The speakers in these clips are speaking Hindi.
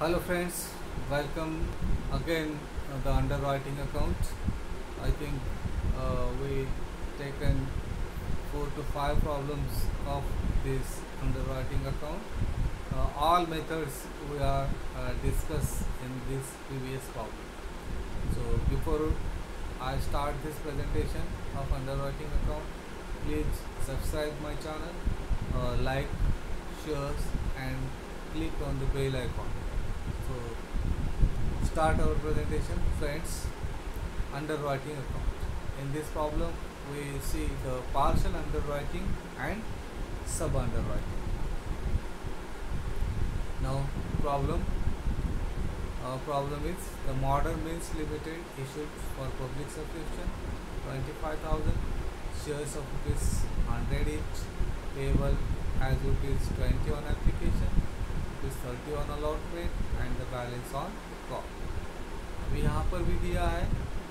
Hello friends, welcome again the underwriting account. I think we taken 4 to 5 problems of this underwriting account. All methods we are discussed in this previous problem. So before I start this presentation of underwriting account, please subscribe my channel, like, shares and click on the bell icon. So start our presentation friends. Underwriting account. In this problem we see the partial underwriting and sub underwriting. Now problem is the Modern Mills Limited issued for public subscription 25,000 shares of ₹100 each, payable as ₹20 on application, ₹30 on allotment and the balance on call. अभी यहाँ पर भी दिया है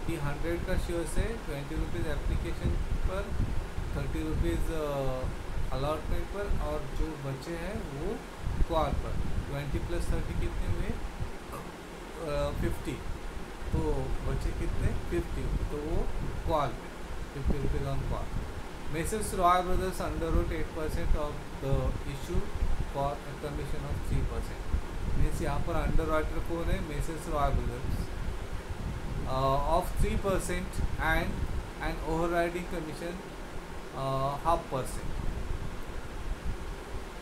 कि 100 का शेयर से ₹20 एप्लीकेशन पर, ₹30 अलॉटमेंट पर और जो बचे हैं वो कॉल पर। 20 + 30 कितने हुए 50, तो बचे कितने 50, तो वो कॉल पे ₹50 on call. Messrs. Roy Brothers underwrote 8% of the issue for a commission of 3%. Means यहाँ पर अंडरराइटर कौन है? Messrs. Roy Brothers of 3% and an overriding commission 0.5%.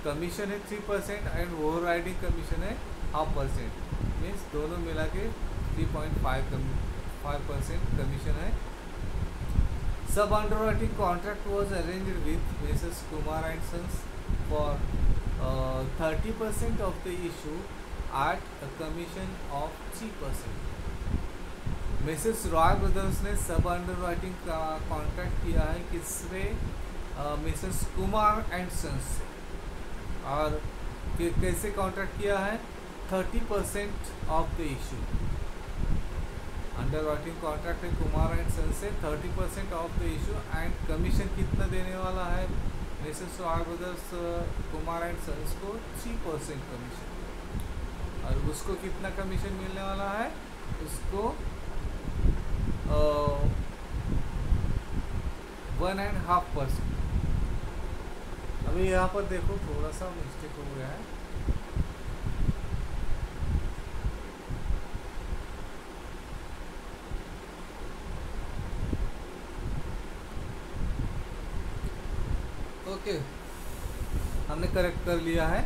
Commission है 3% एंड ओवरराइडिंग कमीशन है 0.5%, मीन्स दोनों मिला के 3.5% कमीशन है। Sub underwriting contract was arranged with Messrs. Kumar and Sons for 30% of the issue at a commission of 3%. Messrs. Roy Brothers ने सब अंडरराइटिंग का कॉन्ट्रैक्ट किया है किससे? मिसेस कुमार एंड सन्स से। और कैसे कॉन्ट्रैक्ट किया है? 30% of the issue. Underwriting contract है कुमार एंड सन्स से 30% of the issue and commission कितना देने वाला है Mrs Roy brothers Kumar and sons को? 3% कमीशन। और उसको कितना कमीशन मिलने वाला है? उसको 1.5%। अभी यहाँ पर देखो थोड़ा सा मिस्टेक हो गया है। ओके, हमने करेक्ट कर लिया है।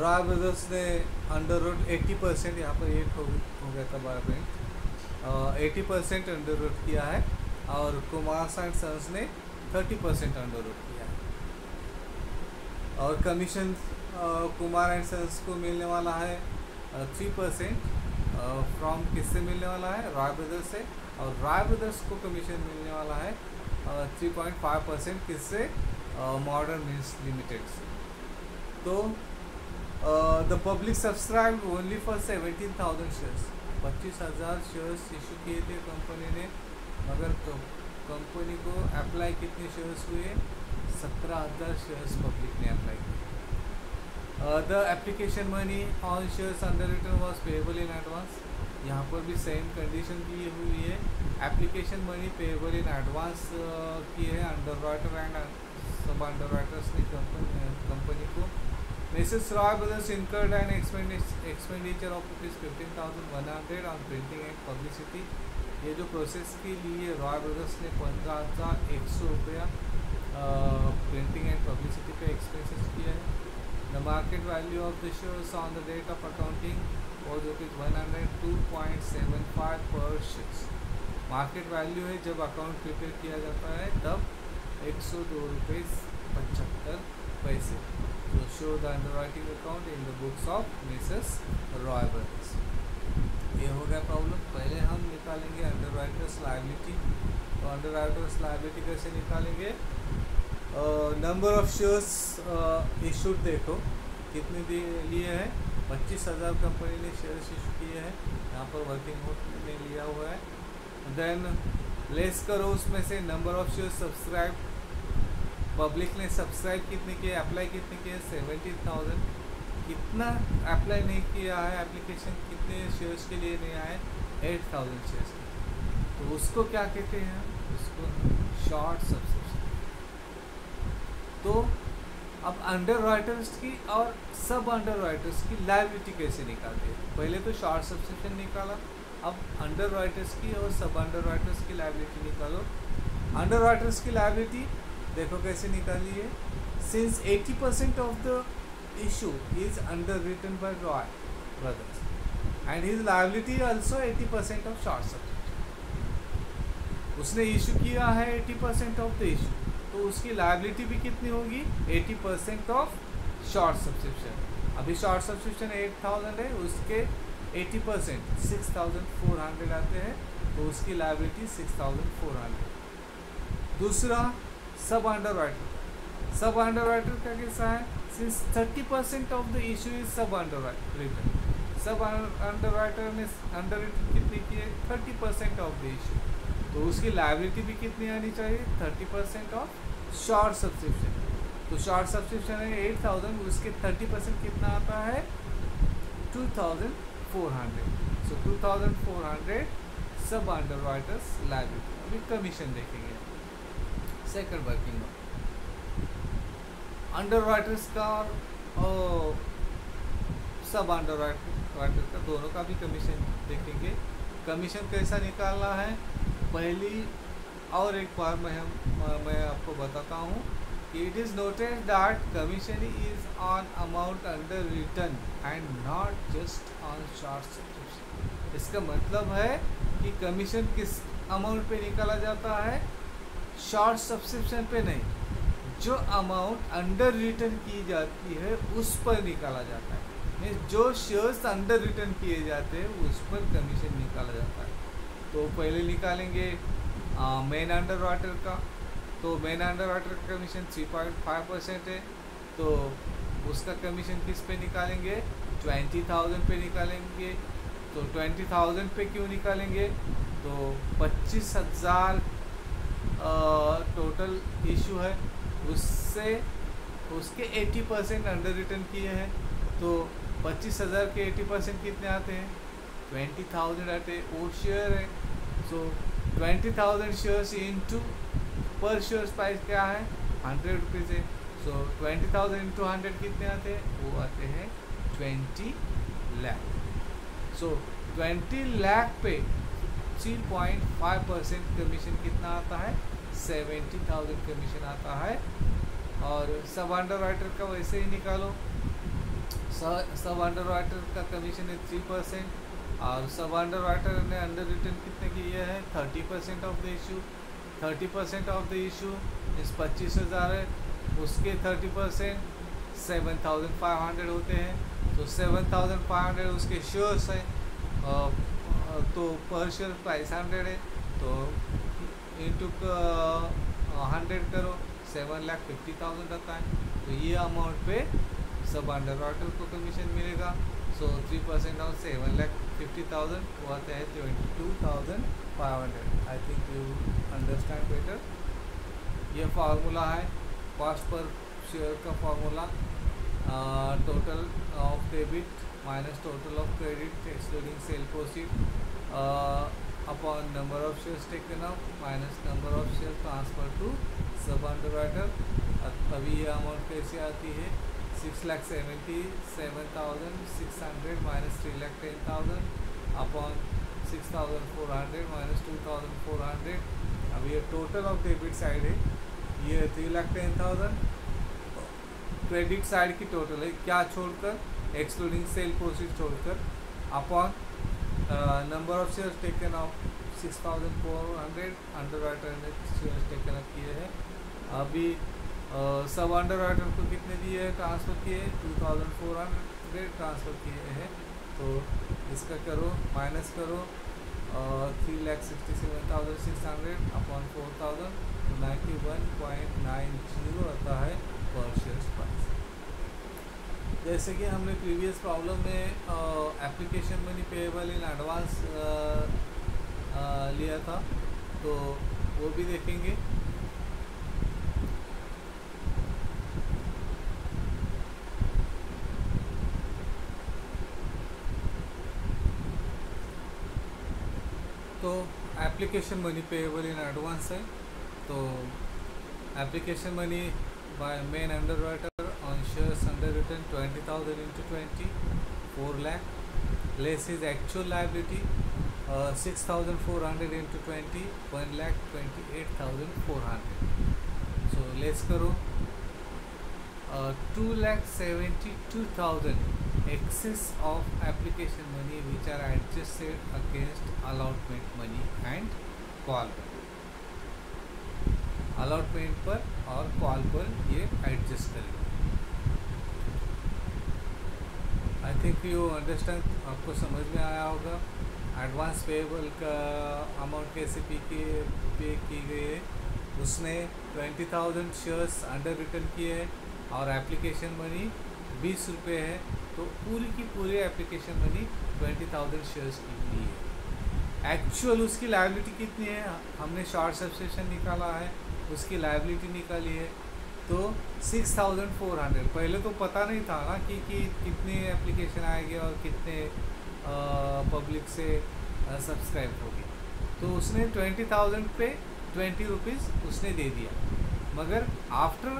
रॉय ब्रदर्स ने अंडररोड 80%, यहाँ पर 8 हो गया था बाय पॉइंट, 80% अंडररोड किया है और कुमार एंड सन्स ने 30% अंडररोड किया है। और कमीशन कुमार एंड सन्स को मिलने वाला है 3% फ्रॉम किससे मिलने वाला है? रॉय ब्रदर्स से। और रॉय ब्रदर्स को कमीशन मिलने वाला है 3.5% किससे? मॉडर्न मिल्स लिमिटेड से। तो the public subscribe only for 17,000 shares. 25,000 shares issue किए थे कंपनी ने, मगर कंपनी को अप्लाई कितने शेयर्स हुए? 17,000 शेयर्स पब्लिक ने अप्लाई किए। The application money on shares under return was payable in advance. यहाँ पर भी सेम कंडीशन की हुई है, application money payable in advance की है अंडरराइटर एंड सब अंडरराइटर्स ने कंपनी को। Mrs Roy brothers incurred and expenditure of ₹15,100 on printing and publicity. ये जो प्रोसेस के लिए रॉय ब्रदर्स ने 15,100 रुपया प्रिंटिंग एंड पब्लिसिटी पे एक्सपेंसेस किया है। The market value of the shares on the date of accounting was ₹102.75 per share. Market value है जब अकाउंट प्रिपेयर किया जाता है तब ₹102.75। तो show the underwriting account in the books of Mrs Roy brothers. ये हो गया प्रॉब्लम। पहले हम निकालेंगे अंडरराइटर्स लायबिलिटी। तो अंडरराइटर्स लायबिलिटी कैसे निकालेंगे? नंबर ऑफ शेयर्स इशूड देखो कितने लिए हैं? 25,000 कंपनी ने शेयर्स इशू किए हैं, यहाँ पर वर्किंग नोट ने लिया हुआ है। देन लेस करो उसमें से number of shares subscribe. Public ने सब्सक्राइब कितने किए, अप्लाई कितने किए? 17,000। कितना अप्लाई नहीं किया है, एप्लीकेशन कितने शेयर्स के लिए नहीं आए, 8000 शेयर्स के, तो उसको क्या कहते हैं, उसको शॉर्ट सब्सक्रिप्शन। तो अब अंडर राइटर्स की और सब अंडर राइटर्स की लायबिलिटी कैसे निकालते हैं? पहले तो शॉर्ट सब्सक्रिप्शन निकाला, अब अंडर राइटर्स की और सब अंडर राइटर्स की लायबिलिटी निकालो। अंडर राइटर्स की लायबिलिटी देखो कैसे निकाली है। Since 80% of the issue is underwritten by Roy brothers and his liability also 80% of short subscription. उसने इशू किया है 80% ऑफ द इशू, तो उसकी लायबिलिटी भी कितनी होगी, 80% ऑफ शॉर्ट सब्सक्रिप्शन। अभी शॉर्ट सब्सक्रिप्शन 8000 है, उसके 80% 6400 आते हैं, तो उसकी लायबिलिटी 6400। दूसरा सब अंडर राइटर। सब अंडर राइटर का कैसा है, since 30% of the issue is सब अंडर रिटन, सब अंडर राइटर ने अंडर रिटन कितनी की है, 30% ऑफ द इशू, तो उसकी लायबिलिटी भी कितनी आनी चाहिए, 30% ऑफ शॉर्ट सब्सक्रिप्शन। तो शॉर्ट सब्सक्रिप्शन है 8000, उसके 30% कितना आता है, 2400। सो 2400 सब अंडर राइटर्स लायबिलिटी। अभी कमीशन देखेंगे। सेकंड वर्किंग अंडर राइटर्स का और सब अंडर राइटर का, दोनों का भी कमीशन देखेंगे। कमीशन कैसा निकालना है, पहली और एक बार मैं आपको बताता हूँ। It is noted that commission is on amount underwritten and not just on short subscription. इसका मतलब है कि कमीशन किस अमाउंट पे निकाला जाता है, शॉर्ट सब्सक्रिप्शन पे नहीं, जो अमाउंट अंडर रिटर्न की जाती है उस पर निकाला जाता है। जो शेयर्स अंडर रिटर्न किए जाते हैं उस पर कमीशन निकाला जाता है। तो पहले निकालेंगे मेन अंडर राइटर का। तो मेन अंडर राइटर का कमीशन 3.5% है, तो उसका कमीशन किस पे निकालेंगे, 20,000 पे निकालेंगे। तो 20,000 पे क्यों निकालेंगे, तो 25,000 टोटल इशू है, उससे उसके 80% अंडर रिटर्न किए हैं, तो 25,000 के 80% कितने आते हैं, 20,000 आते हैं, वो शेयर है। सो 20,000 शेयर्स इंटू पर शेयर प्राइस क्या है, 100 रुपीज़ है। सो 20,000 इंटू 100 कितने आते हैं, वो आते हैं 20 लाख। सो 20 लाख पे 3.5% कमीशन कितना आता है, 70,000 कमीशन आता है। और सब अंडर राइटर का वैसे ही निकालो। सब अंडर राइटर का कमीशन है 3%, और सब अंडर राइटर ने अंडर रिटर्न कितने किए हैं, 30% of the issue. 30% of the issue इस 25,000 है, उसके 30% 7,500 होते हैं। तो 7,500 उसके शेयर्स है, तो पर शेयर प्राइस 100 है, तो इंटू 100 करो, 7,50,000 आता है। तो ये अमाउंट पे सब अंडर राइटर को कमीशन मिलेगा। सो 3% ऑफ 7,50,000 वो आता है 22,500। I think you understand better. ये फार्मूला है कॉस्ट पर शेयर का formula, total of debit minus total of credit excluding sale proceed upon number of shares taken up minus number of share transfer to sub underwriter. अभी ये अमाउंट कैसे आती है, 6,77,600 माइनस 3,10,000 अपॉन 6,400 माइनस 2,400। अब ये टोटल ऑफ डेबिट साइड है, ये 3,10,000 क्रेडिट साइड की टोटल है, क्या छोड़कर, एक्सक्लूडिंग सेल प्रोसीड छोड़कर, upon number of shares taken of 6,400 under writer ने शेयर्स टेकन अप किए हैं। अभी सब अंडर राइटर को कितने दिए हैं, ट्रांसफ़र किए 2,400 ट्रांसफ़र किए हैं। तो इसका करो माइनस करो, 3,67,600 अपॉन 4,000, 91.90 आता है पर शेयर प्राइस। जैसे कि हमने प्रीवियस प्रॉब्लम में application money payable in advance लिया था, तो वो भी देखेंगे। तो application money payable in advance है। तो application money by main underwriter on shares under return 20,000 into 20, 4 lakh. Less is actual liability 6,400 into 20, 1,28,400. So less करो 2,72,000 excess of application money which are adjusted against allotment money and call पर, allotment पर और call पर ये adjust करेगा। आई थिंक यू अंडरस्टैंड, आपको समझ में आया होगा एडवांस पेएबल का अमाउंट कैसे पे की गई है। उसने 20,000 शेयर्स अंडर रिटर्न किए हैं और एप्लीकेशन मनी 20 रुपये है, तो पूरी की पूरी एप्लीकेशन मनी 20,000 शेयर्स की ली है। एक्चुअल उसकी लायबिलिटी कितनी है, हमने शॉर्ट सब्सक्रिप्शन निकाला है, उसकी लायबिलिटी निकाली है तो 6,400। पहले तो पता नहीं था ना कि कितने एप्लीकेशन आएंगे और कितने पब्लिक से सब्सक्राइब होगी, तो उसने 20,000 पे 20 रुपीज़ उसने दे दिया। मगर आफ्टर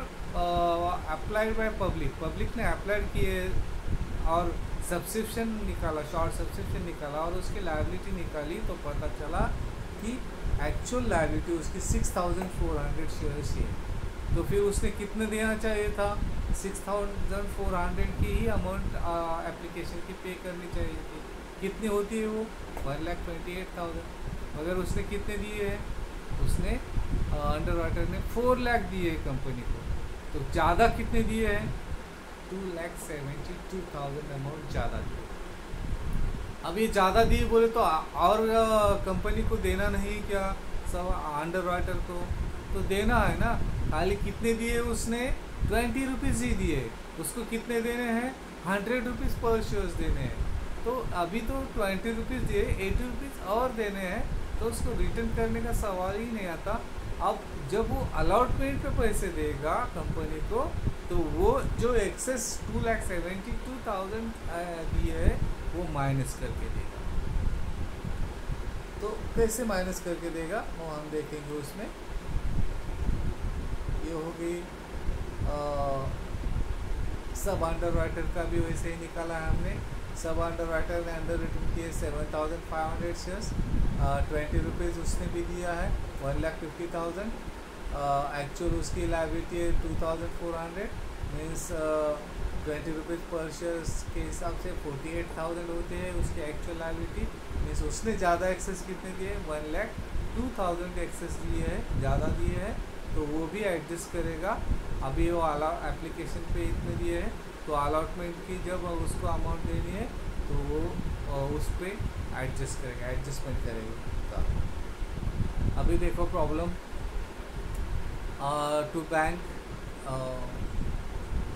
अप्लाइड बाय पब्लिक ने अप्लाइड किए और सब्सक्रिप्शन निकाला, शॉर्ट सब्सक्रिप्शन निकाला और उसकी लायबिलिटी निकाली, तो पता चला कि एक्चुअल लायबिलिटी उसकी 6,400 शेयर्स ही है। तो फिर उसने कितने देना चाहिए था, 6,400 की ही अमाउंट एप्लीकेशन की पे करनी चाहिए थी। कितनी होती है वो, 1,28,000। मगर उसने कितने दिए हैं, उसने अंडरराइटर ने 4 लाख दिए है कंपनी को, तो ज़्यादा कितने दिए हैं, 2,72,000 अमाउंट ज़्यादा दिए। अब ये ज़्यादा दिए बोले तो और कंपनी को देना नहीं क्या, सब अंडरराइटर को तो देना है ना। खाली कितने दिए उसने, 20 रुपीज़ ही दिए। उसको कितने देने हैं, 100 रुपीज़ पर शेयर्स देने हैं। तो अभी तो 20 रुपीज़ दिए, 80 रुपीज़ और देने हैं, तो उसको रिटर्न करने का सवाल ही नहीं आता। अब जब वो अलॉटमेंट पे पैसे देगा कंपनी को, तो वो जो एक्सेस 2,72,000 दिए है वो माइनस करके देगा। तो कैसे माइनस करके देगा वो हम देखेंगे। उसमें ये हो गई सब अंडरराइटर का भी वैसे ही निकाला है हमने। सब अंडरराइटर ने अंडर रिटर्न किए 7,500 शेयर्स, 20 रुपीज़ उसने भी दिया है, 1,50,000। एक्चुअल उसकी लायबिलिटी है 2,400, मीन्स 20 रुपीज़ पर शेयर्स के हिसाब से 48,000 होते हैं उसकी एक्चुअल लायबिलिटी। मीन्स उसने ज़्यादा एक्सेस कितने दिए, 1,02,000 एक्सेस दिए है, ज़्यादा दिए है, तो वो भी एडजस्ट करेगा। अभी वो एप्लीकेशन पे इतने दिए हैं, तो अलॉटमेंट की जब उसको अमाउंट देनी है तो वो उस पर एडजस्ट करेगा, एडजस्टमेंट करेगा। अभी देखो problem two bank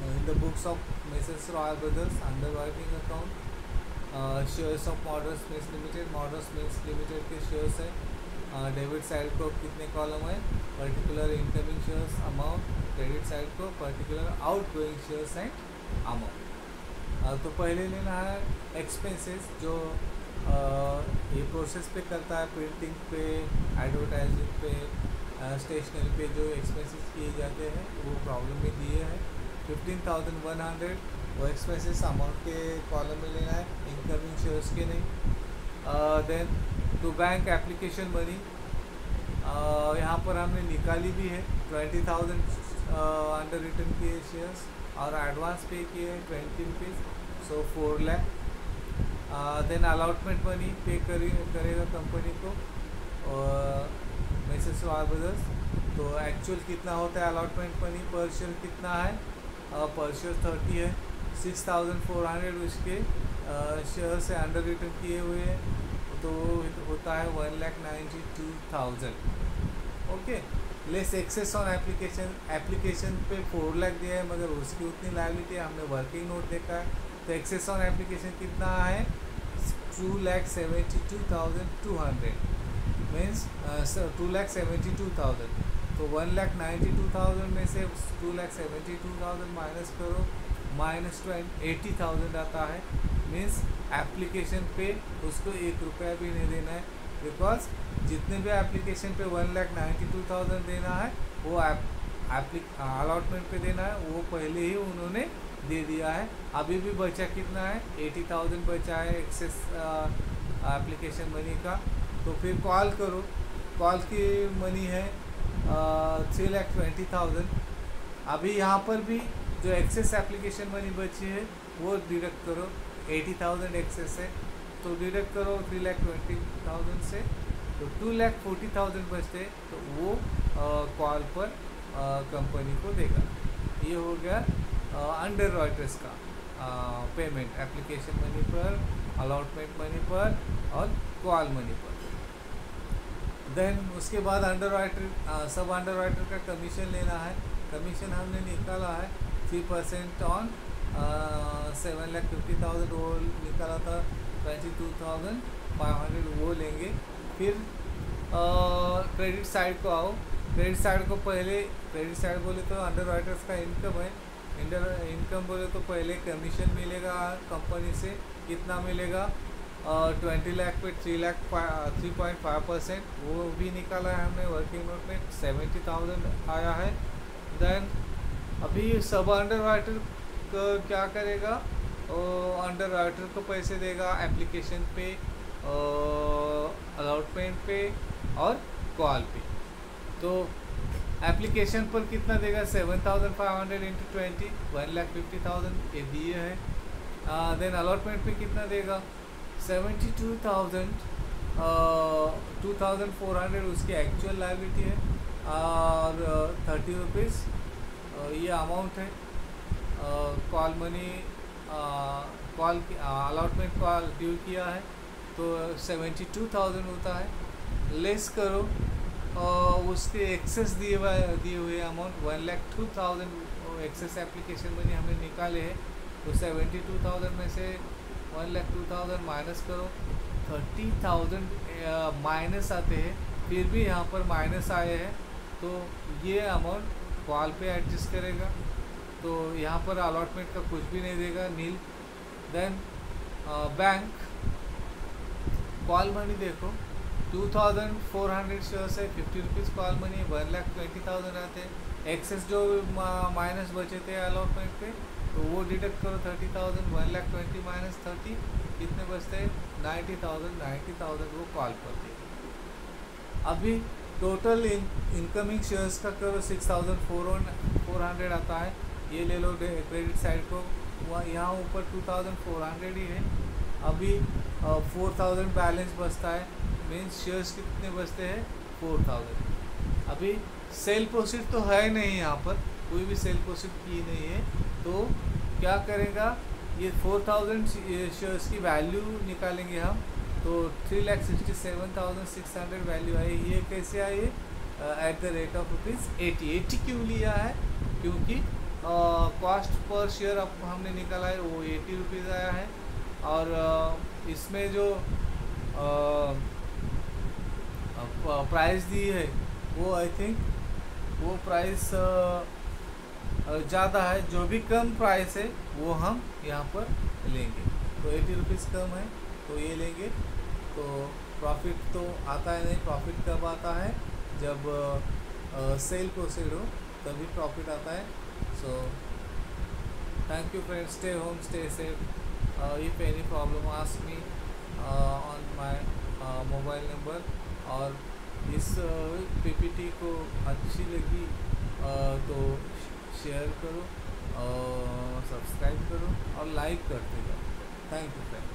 in the books of Mrs. Royal Brothers underwriting account, shares of Moders Mills Limited, Moders Mills Limited के शेयर्स है। डेबिट साइड को कितने कॉलम है, particular incoming shares amount, credit side को particular outgoing shares and amount. तो पहले लेना है एक्सपेंसेस, जो ये प्रोसेस पे करता है, प्रिंटिंग पे, एडवर्टाइजिंग पे, स्टेशनरी पे जो एक्सपेंसेस किए जाते हैं वो प्रॉब्लम में दिए हैं। 15,100 वो एक्सपेंसेस अमाउंट के कॉलम में लेना है, इनकमिंग शेयर्स के नहीं। Then to bank application money, यहाँ पर हमने निकाली भी है 20,000 अंडर रिटर्न किए शेयर्स और एडवांस पे किए 20 rupees, so 4 lakh. Then allotment money pay करेगा कंपनी को मिसेस रॉयल ब्रदर्स। तो एक्चुअल कितना होता है अलॉटमेंट मनी, पर शेयर कितना है, पर शेयर 30 है, 6,400 उसके शेयर से अंडर रिटर्न किए हुए हैं, तो होता है 1,92,000। Okay, less excess on application पे 4 लाख दिया है, मगर उसकी उतनी लायबिलिटी है, हमने वर्किंग नोट देखा है। तो एक्सेस ऑन एप्लीकेशन कितना है, 2,72,200 मीन्स 2,72,000। तो 1,92,000 में से 2,72,000 माइनस करो, -80,000 आता है। मीन्स एप्लीकेशन पे उसको 1 रुपया भी नहीं देना है, बिकॉज जितने भी एप्लीकेशन पे 1,92,000 देना है वो अलॉटमेंट पे देना है, वो पहले ही उन्होंने दे दिया है। अभी भी बचा कितना है, 80,000 बचा है एक्सेस एप्लीकेशन मनी का। तो फिर कॉल करो, कॉल की मनी है 3,20,000। अभी यहाँ पर भी जो एक्सेस एप्लीकेशन मनी बची है वो डिडक्ट करो, 80,000 एक्सेस है तो डिडक्ट करो 3,20,000 से, तो 2,40,000 बचते तो वो कॉल पर कंपनी को देगा। ये हो गया अंडर राइटर्स का पेमेंट एप्लीकेशन मनी पर, अलॉटमेंट मनी पर और कॉल मनी पर। देन उसके बाद अंडर राइटर सब अंडर राइटर का कमीशन लेना है। कमीशन हमने निकाला है 3% ऑन 7,50,000 वो निकाला था, 22,500 वो लेंगे। फिर क्रेडिट साइड को आओ। क्रेडिट साइड को पहले, क्रेडिट साइड बोले तो अंडर राइटर्स का इनकम है। इनकम बोले तो पहले कमीशन मिलेगा कंपनी से, कितना मिलेगा 20 लाख पे 3.5% वो भी निकाला है हमने वर्किंग नोट में, 70,000 आया है। देन अभी सब अंडर राइटर क्या करेगा, अंडर राइटर को पैसे देगा एप्लीकेशन पे, अलॉटमेंट पे और कॉल पे। तो एप्लीकेशन पर कितना देगा 7,500 इंटू 20, 1,50,000 ये दिए है। देन अलॉटमेंट पे कितना देगा 72,000, 2,400 उसकी एक्चुअल लायबिलिटी है और 30 रुपीज़ ये अमाउंट है। Call money call allotment call due किया है तो 72,000 होता है। लेस करो उसके एक्सेस दिए हुए अमाउंट 1,02,000 एक्सेस एप्लीकेशन मनी हमने निकाले हैं, तो 72,000 में से 1,02,000 माइनस करो, 30,000 माइनस आते हैं। फिर भी यहाँ पर माइनस आए हैं तो ये अमाउंट कॉल पे एडजस्ट करेगा, तो यहाँ पर अलॉटमेंट का कुछ भी नहीं देगा, नील। देन बैंक कॉल मनी देखो 2,400 शेयर्स है, 50 रुपीज़ कॉल मनी, 1,20,000 आते हैं। एक्सेस जो माइनस बचे थे अलॉटमेंट पे तो वो डिडक्ट करो 30,000, 1,20,000 माइनस 30 कितने बचते हैं 90,000 वो कॉल पर देगी। अभी टोटल इनकमिंग शेयर्स का करो 6,400 आता है, ये ले लो क्रेडिट साइड को, यहाँ ऊपर 2,400 ही है। अभी 4,000 बैलेंस बचता है, मीन्स शेयर्स कितने बचते हैं 4,000। अभी सेल प्रोसीड तो है नहीं, यहाँ पर कोई भी सेल प्रोसीड की नहीं है, तो क्या करेगा ये 4,000 शेयर्स की वैल्यू निकालेंगे हम, तो 3,67,600 वैल्यू आई। ये कैसे आई है एट द रेट ऑफ ₹80 क्यों लिया है, क्योंकि कॉस्ट पर शेयर अब हमने निकाला है वो 80 रुपीज़ आया है, और इसमें जो प्राइस दी है वो आई थिंक वो प्राइस ज़्यादा है, जो भी कम प्राइस है वो हम यहाँ पर लेंगे, तो 80 रुपीज़ कम है तो ये लेंगे। तो प्रॉफिट तो आता है नहीं, प्रॉफिट कब आता है जब सेल प्रोसीड हो तभी प्रॉफिट आता है। So thank you friends, stay home, stay safe. If any problem ask me on my mobile number. और इस पीपीटी को अच्छी लगी तो शेयर करो, सब्सक्राइब करो और लाइक करते जाओ। Thank you friend.